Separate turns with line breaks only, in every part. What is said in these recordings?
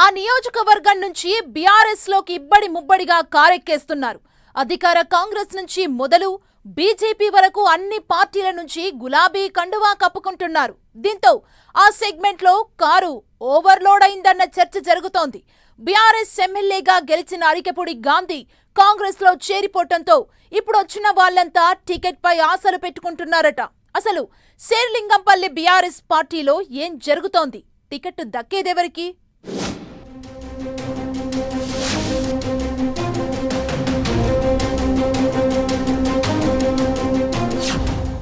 ఆ నియోజకవర్గం నుంచి బీఆర్ఎస్ లోకి ఇబ్బడి ముబ్బడిగా కారెక్కేస్తున్నారు. అధికార కాంగ్రెస్ నుంచి మొదలు బీజేపీ వరకు అన్ని పార్టీల నుంచి గులాబీ కండువా కప్పుకుంటున్నారు. దీంతో ఆ సెగ్మెంట్ లో కారు ఓవర్లోడ్ అయిందన్న చర్చ జరుగుతోంది. బీఆర్ఎస్ ఎమ్మెల్యేగా గెలిచిన అరికెపూడి గాంధీ కాంగ్రెస్ లో చేరిపోవటంతో ఇప్పుడు వచ్చిన వాళ్లంతా టికెట్ పై ఆశలు పెట్టుకుంటున్నారట. అసలు శేర్లింగంపల్లి బీఆర్ఎస్ పార్టీలో ఏం జరుగుతోంది? టికెట్ దక్కేదెవరికి?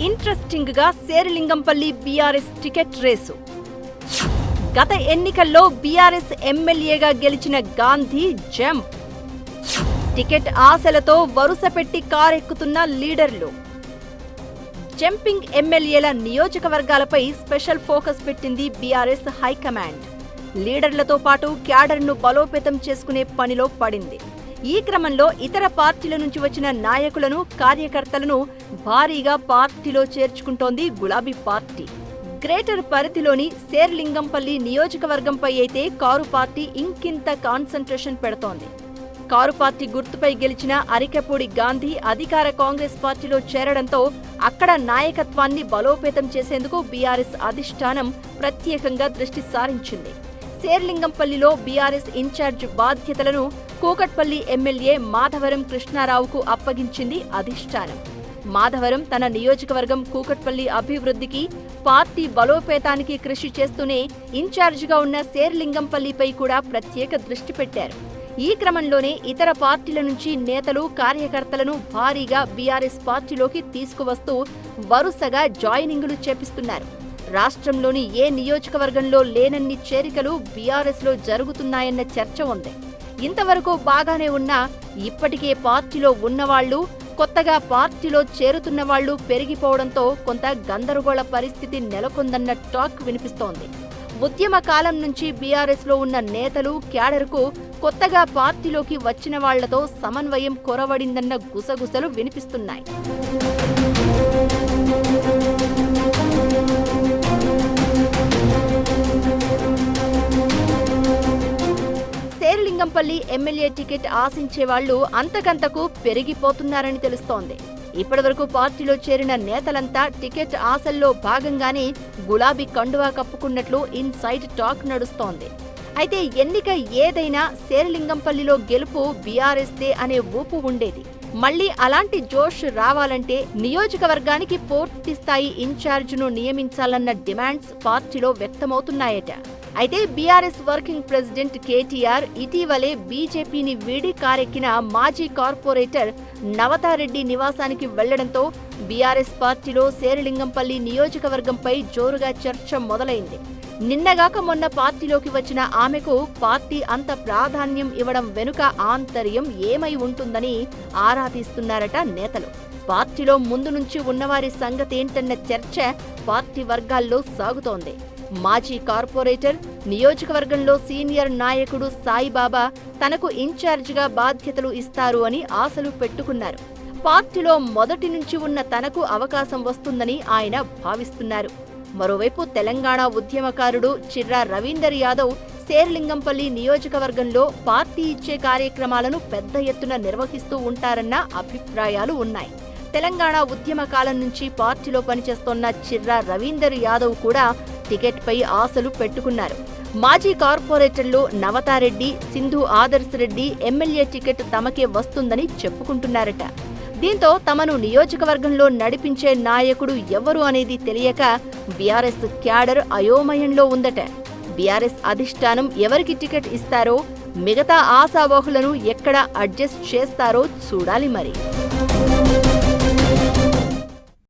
ఇంట్రెస్టింగ్ గా శేర్లింగంపల్లి బీఆర్ఎస్ టికెట్ రేసు. గత ఎన్నికల్లో బీఆర్ఎస్ ఎమ్మెల్యేగా గెలిచిన గాంధీ జంప్. టికెట్ ఆశలతో వరుస పెట్టి కారెక్కుతున్న లీడర్లు. జంపింగ్ ఎమ్మెల్యేల నియోజకవర్గాలపై స్పెషల్ ఫోకస్ పెట్టింది బీఆర్ఎస్ హైకమాండ్. లీడర్లతో పాటు క్యాడర్ను బలోపేతం చేసుకునే పనిలో పడింది. ఈ క్రమంలో ఇతర పార్టీల నుంచి వచ్చిన నాయకులను, కార్యకర్తలను భారీగా పార్టీలో చేర్చుకుంటోంది గులాబీ పార్టీ. గ్రేటర్ పరిధిలోని శేర్లింగంపల్లి నియోజకవర్గంపై అయితే కారు పార్టీ ఇంకింత కాన్సంట్రేషన్ పెడుతోంది. కారు పార్టీ గుర్తుపై గెలిచిన అరికెపూడి గాంధీ అధికార కాంగ్రెస్ పార్టీలో చేరడంతో అక్కడ నాయకత్వాన్ని బలోపేతం చేసేందుకు బీఆర్ఎస్ అధిష్టానం ప్రత్యేకంగా దృష్టి సారించింది. శేర్లింగంపల్లిలో బీఆర్ఎస్ ఇన్ఛార్జ్ బాధ్యతలను కూకట్పల్లి ఎమ్మెల్యే మాధవరం కృష్ణారావుకు అప్పగించింది అధిష్టానం. మాధవరం తన నియోజకవర్గం కూకట్పల్లి అభివృద్ధికి, పార్టీ బలోపేతానికి కృషి చేస్తూనే ఇన్ఛార్జిగా ఉన్న శేర్లింగంపల్లిపై కూడా ప్రత్యేక దృష్టి పెట్టారు. ఈ క్రమంలోనే ఇతర పార్టీల నుంచి నేతలు, కార్యకర్తలను భారీగా బీఆర్ఎస్ పార్టీలోకి తీసుకువస్తూ వరుసగా జాయినింగులు చేపిస్తున్నారు. రాష్ట్రంలోని ఏ నియోజకవర్గంలో లేనన్ని చేరికలు బీఆర్ఎస్ లో జరుగుతున్నాయన్న చర్చ ఉంది. ఇంతవరకు బాగానే ఉన్నా ఇప్పటికే పార్టీలో ఉన్నవాళ్లు, కొత్తగా పార్టీలో చేరుతున్న వాళ్లు పెరిగిపోవడంతో కొంత గందరగోళ పరిస్థితి నెలకొందన్న టాక్ వినిపిస్తోంది. ఉద్యమ కాలం నుంచి బీఆర్ఎస్ లో ఉన్న నేతలు, క్యాడర్కు కొత్తగా పార్టీలోకి వచ్చిన వాళ్లతో సమన్వయం కొరవడిందన్న గుసగుసలు వినిపిస్తున్నాయి. శేర్లింగంపల్లి ఎమ్మెల్యే టికెట్ ఆశించే వాళ్లు అంతకంతకు పెరిగిపోతున్నారని తెలుస్తోంది. ఇప్పటివరకు పార్టీలో చేరిన నేతలంతా టికెట్ ఆశల్లో భాగంగానే గులాబీ కండువా కప్పుకున్నట్లు ఇన్సైడ్ టాక్ నడుస్తోంది. అయితే ఎన్నిక ఏదైనా శేర్లింగంపల్లిలో గెలుపు బీఆర్ఎస్దే అనే ఊపు ఉండేది. మళ్లీ అలాంటి జోష్ రావాలంటే నియోజకవర్గానికి పూర్తి స్థాయి ఇన్ఛార్జ్ను నియమించాలన్న డిమాండ్స్ పార్టీలో వ్యక్తమవుతున్నాయట. అయితే బీఆర్ఎస్ వర్కింగ్ ప్రెసిడెంట్ కేటీఆర్ ఇటీవలే బీజేపీని వీడి కారెక్కిన మాజీ కార్పొరేటర్ నవతారెడ్డి నివాసానికి వెళ్లడంతో బీఆర్ఎస్ పార్టీలో శేర్లింగంపల్లి నియోజకవర్గంపై జోరుగా చర్చ మొదలైంది. నిన్నగాక మొన్న పార్టీలోకి వచ్చిన ఆమెకు పార్టీ అంత ప్రాధాన్యం ఇవ్వడం వెనుక ఆంతర్యం ఏమై ఉంటుందని ఆరా తీస్తున్నారట నేతలు. పార్టీలో ముందు నుంచి ఉన్నవారి సంగతేంటన్న చర్చ పార్టీ వర్గాల్లో సాగుతోంది. మాజీ కార్పొరేటర్, నియోజకవర్గంలో సీనియర్ నాయకుడు సాయిబాబా తనకు ఇన్ఛార్జిగా బాధ్యతలు ఇస్తారు అని ఆశలు పెట్టుకున్నారు. పార్టీలో మొదటి నుంచి ఉన్న తనకు అవకాశం వస్తుందని ఆయన భావిస్తున్నారు. మరోవైపు తెలంగాణ ఉద్యమకారుడు చిర్రా రవీందర్ యాదవ్ శేర్లింగంపల్లి నియోజకవర్గంలో పార్టీ ఇచ్చే కార్యక్రమాలను పెద్ద ఎత్తున నిర్వహిస్తూ ఉంటారన్న అభిప్రాయాలు ఉన్నాయి. తెలంగాణ ఉద్యమ కాలం నుంచి పార్టీలో పనిచేస్తోన్న చిర్రా రవీందర్ యాదవ్ కూడా టికెట్ పై ఆశలు పెట్టుకున్నారు. మాజీ కార్పొరేటర్లు నవతారెడ్డి, సింధు ఆదర్శ్ రెడ్డి ఎమ్మెల్యే టికెట్ తమకే వస్తుందని చెప్పుకుంటున్నారట. దీంతో తమను నియోజకవర్గంలో నడిపించే నాయకుడు ఎవరు అనేది తెలియక బీఆర్ఎస్ క్యాడర్ అయోమయంలో ఉందట. బీఆర్ఎస్ అధిష్టానం ఎవరికి టికెట్ ఇస్తారో, మిగతా ఆశావహులను ఎక్కడ అడ్జస్ట్ చేస్తారో చూడాలి మరి.